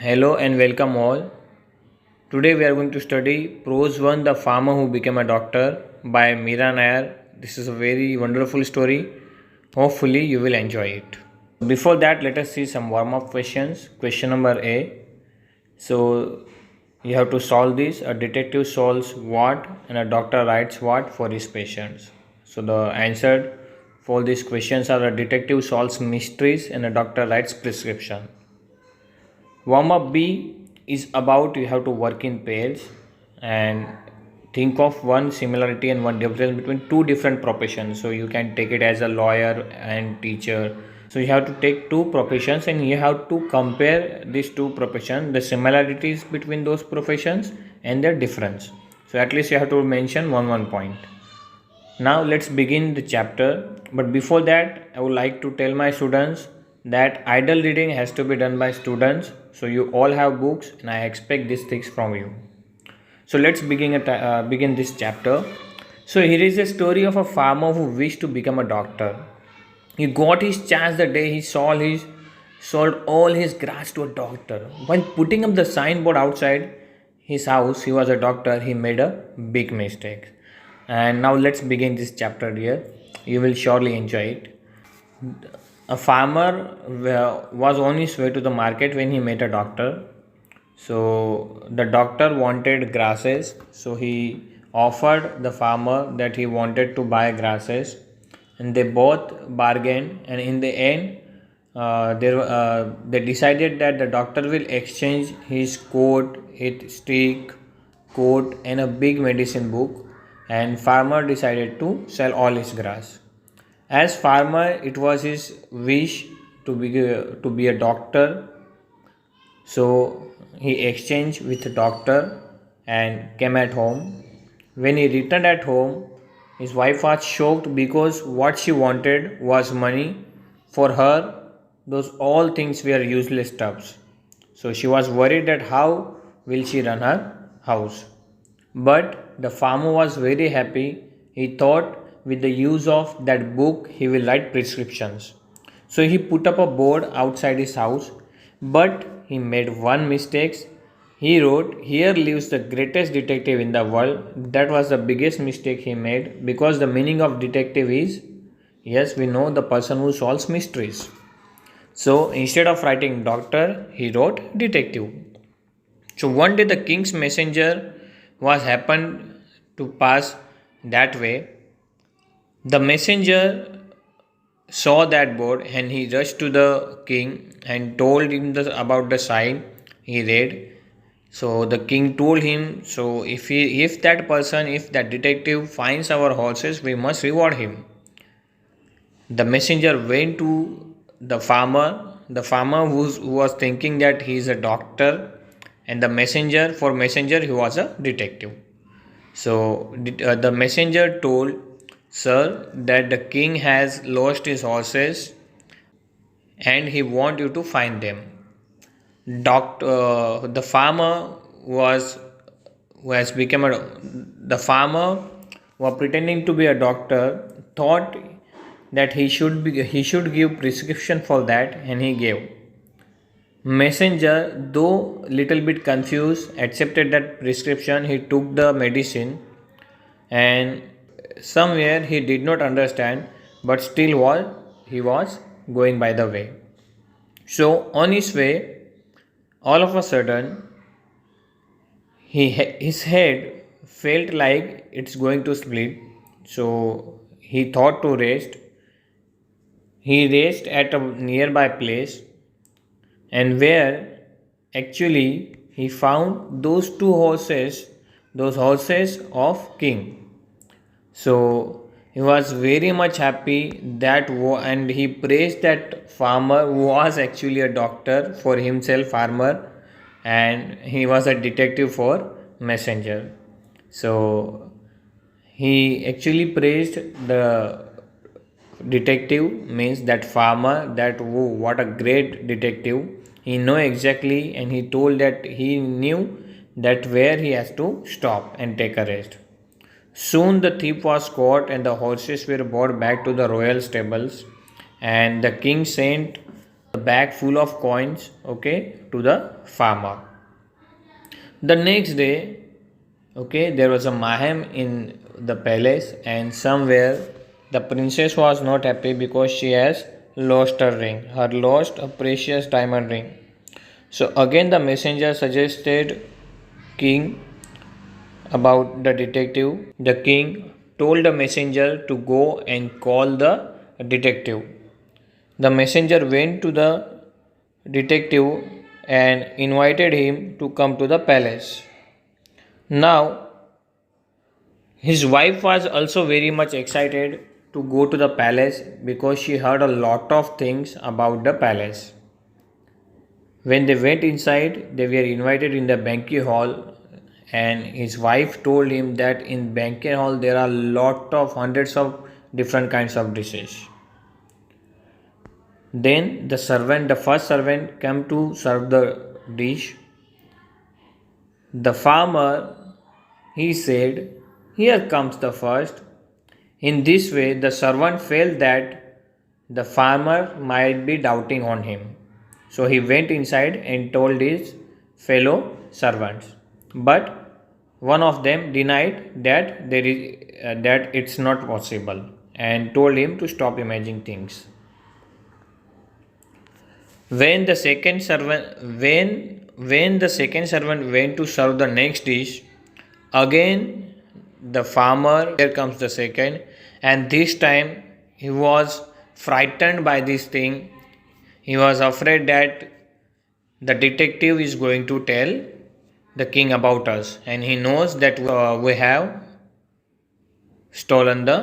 Hello and welcome all. Today we are going to study Prose 1 The Farmer Who Became a Doctor by Meera Nair. This is a very wonderful story. Hopefully, you will enjoy it. Before that, let us see some warm up questions. Question number A. So, you have to solve this. A detective solves what and a doctor writes what for his patients. So, the answer for these questions are: a detective solves mysteries and a doctor writes prescription. Warm up B is about you have to work in pairs and think of one similarity and one difference between two different professions. So you can take it as a lawyer and teacher. So you have to take two professions and you have to compare these two professions, the similarities between those professions and their difference. So at least you have to mention one point. Now let's begin the chapter. But before that, I would like to tell my students that idle reading has to be done by students. So you all have books, and I expect these things from you. So let's begin this chapter. So here is a story of a farmer who wished to become a doctor. He got his chance the day he sold all his grass to a doctor. While putting up the signboard outside his house, he was a doctor. He made a big mistake. And now let's begin this chapter here. You will surely enjoy it. A farmer was on his way to the market when he met a doctor. So the doctor wanted grasses, so he offered the farmer that he wanted to buy grasses, and they both bargained. And in the end, they decided that the doctor will exchange his coat, his stick, coat, and a big medicine book. And farmer decided to sell all his grass. As farmer, it was his wish to be a doctor, so he exchanged with the doctor and came at home. When he returned at home, his wife was shocked because what she wanted was money. For her, those all things were useless stuffs. So she was worried that how will she run her house. But the farmer was very happy. He thought with the use of that book he will write prescriptions. So he put up a board outside his house, but he made one mistake. He wrote, "Here lives the greatest detective in the world." That was the biggest mistake he made, because the meaning of detective is, yes, we know, the person who solves mysteries. So instead of writing doctor, he wrote detective. So one day the king's messenger was happened to pass that way. The messenger saw that board and he rushed to the king and told him about the sign he read. So the king told him, so if that detective finds our horses, we must reward him. The messenger went to the farmer who was thinking that he is a doctor, and for messenger he was a detective. So the messenger told, "Sir, that the king has lost his horses and he want you to find them." The farmer was who has become a the farmer who was pretending to be a doctor thought that he should give prescription for that, and he gave. Messenger, though little bit confused, accepted that prescription. He took the medicine, and somewhere he did not understand, but still he was going by the way. So on his way, all of a sudden, his head felt like it's going to split. So he thought to rest. He raced at a nearby place, and where actually he found those horses of king. So he was very much happy and he praised that farmer who was actually a doctor for himself, farmer, and he was a detective for messenger. So he actually praised the detective, means that farmer, that whoa, what a great detective. He know exactly, and he told that he knew that where he has to stop and take a rest. Soon the thief was caught and the horses were brought back to the royal stables, and the king sent a bag full of coins, okay, to the farmer. The next day, okay, there was a mayhem in the palace, and somewhere the princess was not happy because she has lost her ring, her lost a precious diamond ring. So again the messenger suggested king about the detective. The king told the messenger to go and call the detective. The messenger went to the detective and invited him to come to the palace. Now, his wife was also very much excited to go to the palace because she heard a lot of things about the palace. When they went inside, they were invited in the banquet hall, and his wife told him that in banquet hall there are lot of hundreds of different kinds of dishes. Then the first servant came to serve the dish. The farmer, he said, "Here comes the first." In this way, the servant felt that the farmer might be doubting on him. So he went inside and told his fellow servants. But one of them denied that it's not possible and told him to stop imagining things. When the second servant when the second servant went to serve the next dish, again the farmer, here comes the second, and this time he was frightened by this thing. He was afraid that the detective is going to tell the king about us, and he knows that we have stolen the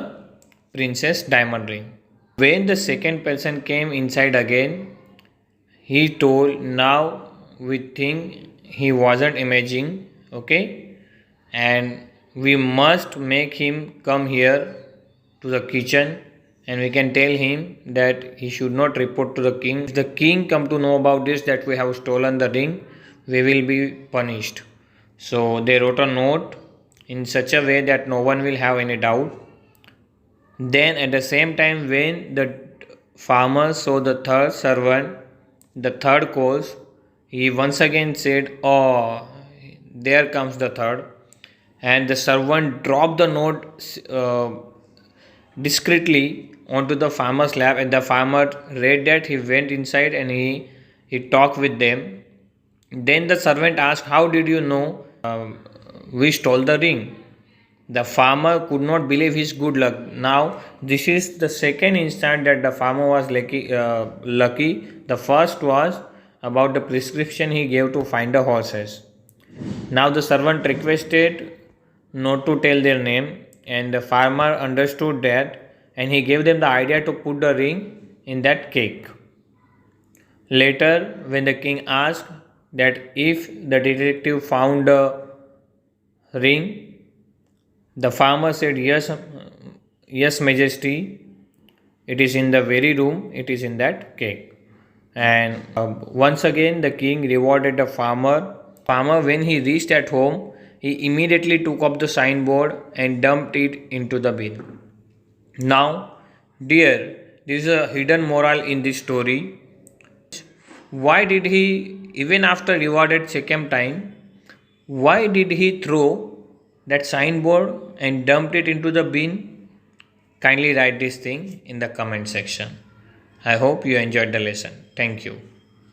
princess diamond ring. When the second person came inside again, he told, now we think he wasn't imaging, okay, and we must make him come here to the kitchen, and we can tell him that he should not report to the king. If the king come to know about this, that we have stolen the ring, we will be punished. So they wrote a note in such a way that no one will have any doubt. Then at the same time, when the farmer saw the third servant, the third course, he once again said, "Oh, there comes the third." And the servant dropped the note discreetly onto the farmer's lap, and the farmer read that. He went inside and he talked with them. Then the servant asked, "How did you know we stole the ring?" The farmer could not believe his good luck. Now, this is the second instant that the farmer was lucky. The first was about the prescription he gave to find the horses. Now, the servant requested not to tell their name, and the farmer understood that, and he gave them the idea to put the ring in that cake. Later, when the king asked that if the detective found the ring, the farmer said, "Yes, yes, Majesty. It is in the very room. It is in that cake." And once again, the king rewarded the farmer. Farmer, when he reached at home, he immediately took up the signboard and dumped it into the bin. Now, dear, there is a hidden moral in this story. Why did he, even after rewarded second time, why did he throw that signboard and dumped it into the bin? Kindly write this thing in the comment section. I hope you enjoyed the lesson. Thank you.